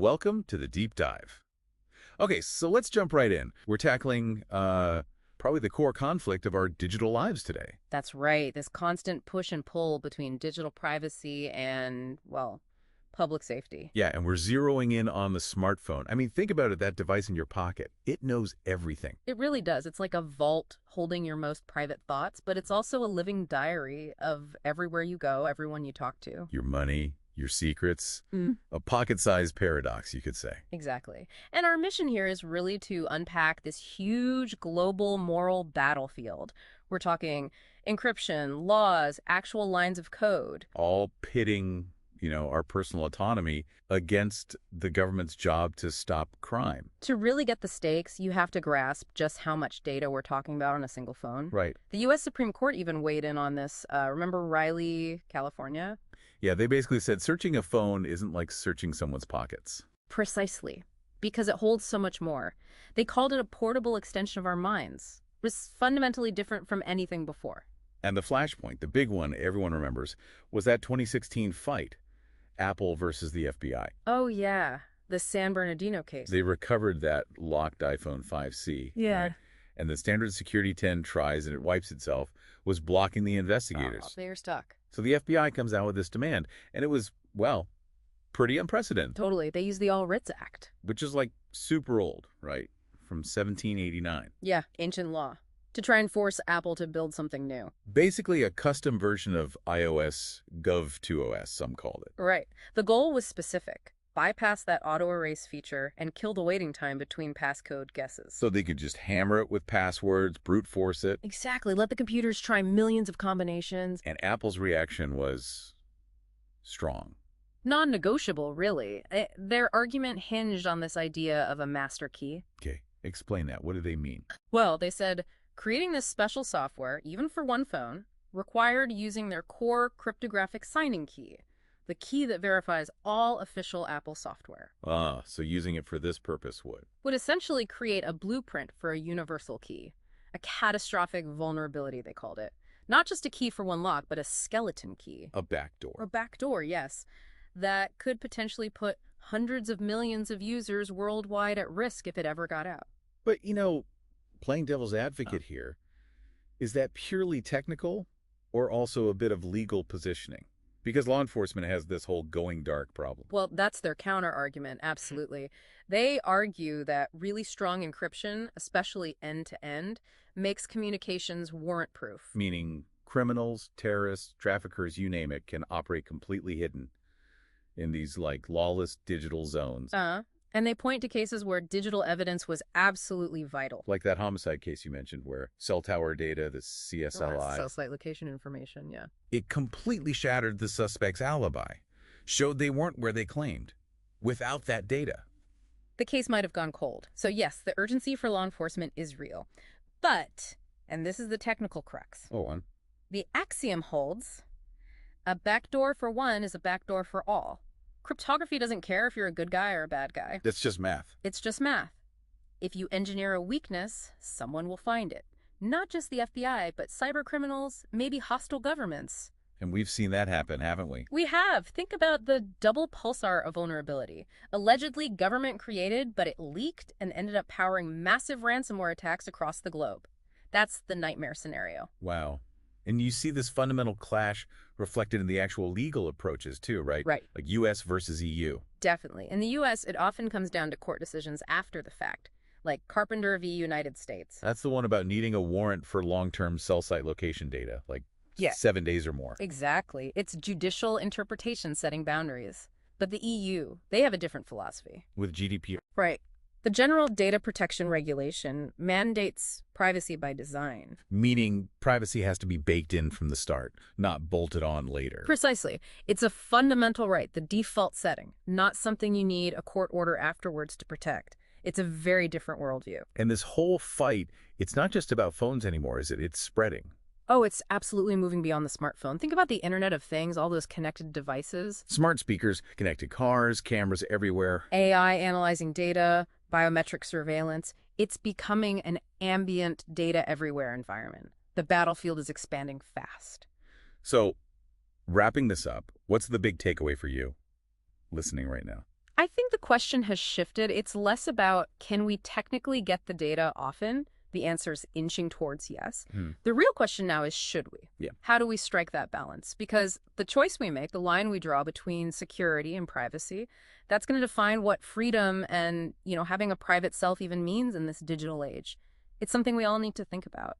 Welcome to the deep dive. Okay, so let's jump right in. We're tackling probably the core conflict of our digital lives today. That's right. This constant push and pull between digital privacy and, well, public safety. Yeah, and we're zeroing in on the smartphone. I mean, think about it, that device in your pocket. It knows everything. It really does. It's like a vault holding your most private thoughts, but it's also a living diary of everywhere you go, everyone you talk to. Your money, your secrets, Mm. a pocket-sized paradox, you could say. Exactly. And our mission here is really to unpack this huge global moral battlefield. We're talking encryption, laws, actual lines of code. All pitting, our personal autonomy against the government's job to stop crime. To really get the stakes, you have to grasp just how much data we're talking about on a single phone. Right. The U.S. Supreme Court even weighed in on this. Remember Riley, California? Yeah, they basically said searching a phone isn't like searching someone's pockets. Precisely, because it holds so much more. They called it a portable extension of our minds. It was fundamentally different from anything before. And the flashpoint, the big one everyone remembers, was that 2016 fight, Apple versus the FBI. Oh, yeah, the San Bernardino case. They recovered that locked iPhone 5C. Yeah. Right? And the standard security 10 tries and it wipes itself was blocking the investigators. Oh, they're stuck. So the FBI comes out with this demand, and it was, well, pretty unprecedented. Totally. They used the All Writs Act. Which is like super old, right? From 1789. Yeah, ancient law. To try and force Apple to build something new. Basically a custom version of iOS Gov2OS, some called it. Right. The goal was specific. Bypass that auto-erase feature and kill the waiting time between passcode guesses. So they could just hammer it with passwords, brute force it. Exactly. Let the computers try millions of combinations. And Apple's reaction was strong. Non-negotiable, really. Their argument hinged on this idea of a master key. Okay, explain that. What do they mean? Well, they said creating this special software, even for one phone, required using their core cryptographic signing key, the key that verifies all official Apple software. Ah, so using it for this purpose Would essentially create a blueprint for a universal key, a catastrophic vulnerability, they called it. Not just a key for one lock, but a skeleton key. a backdoor. A backdoor, yes, that could potentially put hundreds of millions of users worldwide at risk if it ever got out. But, playing devil's advocate here, is that purely technical or also a bit of legal positioning? Because law enforcement has this whole going dark problem. Well, that's their counter-argument, absolutely. They argue that really strong encryption, especially end-to-end, makes communications warrant-proof. Meaning criminals, terrorists, traffickers, you name it, can operate completely hidden in these, lawless digital zones. And they point to cases where digital evidence was absolutely vital. Like that homicide case you mentioned where cell tower data, the CSLI, Cell site location information, yeah. it completely shattered the suspect's alibi, showed they weren't where they claimed, without that data. The case might have gone cold. So yes, the urgency for law enforcement is real. But, and this is the technical crux, Oh, on. the axiom holds, a backdoor for one is a backdoor for all. Cryptography doesn't care if you're a good guy or a bad guy. That's just math. It's just math. If you engineer a weakness, someone will find it. Not just the FBI, but cyber criminals, maybe hostile governments. And we've seen that happen, haven't we? We have. Think about the double pulsar of vulnerability. Allegedly government created, but it leaked and ended up powering massive ransomware attacks across the globe. That's the nightmare scenario. Wow. And you see this fundamental clash reflected in the actual legal approaches too, right? Right. Like US versus EU. Definitely. In the U.S., it often comes down to court decisions after the fact, like Carpenter v. United States. That's the one about needing a warrant for long-term cell site location data, like 7 days or more. Exactly. It's judicial interpretation setting boundaries. But the EU, they have a different philosophy. With GDPR. Right. The General Data Protection Regulation mandates privacy by design. Meaning privacy has to be baked in from the start, not bolted on later. Precisely. It's a fundamental right, the default setting, not something you need a court order afterwards to protect. It's a very different worldview. And this whole fight, it's not just about phones anymore, is it? It's spreading. Oh, it's absolutely moving beyond the smartphone. Think about the Internet of Things, all those connected devices. Smart speakers, connected cars, cameras everywhere. AI analyzing data, biometric surveillance. It's becoming an ambient data everywhere environment. The battlefield is expanding fast. So, wrapping this up, what's the big takeaway for you listening right now? I think the question has shifted. It's less about can we technically get the data often? The answer is inching towards yes. Hmm. The real question now is should we? Yeah. How do we strike that balance? Because the choice we make, the line we draw between security and privacy, that's going to define what freedom and, having a private self even means in this digital age. It's something we all need to think about.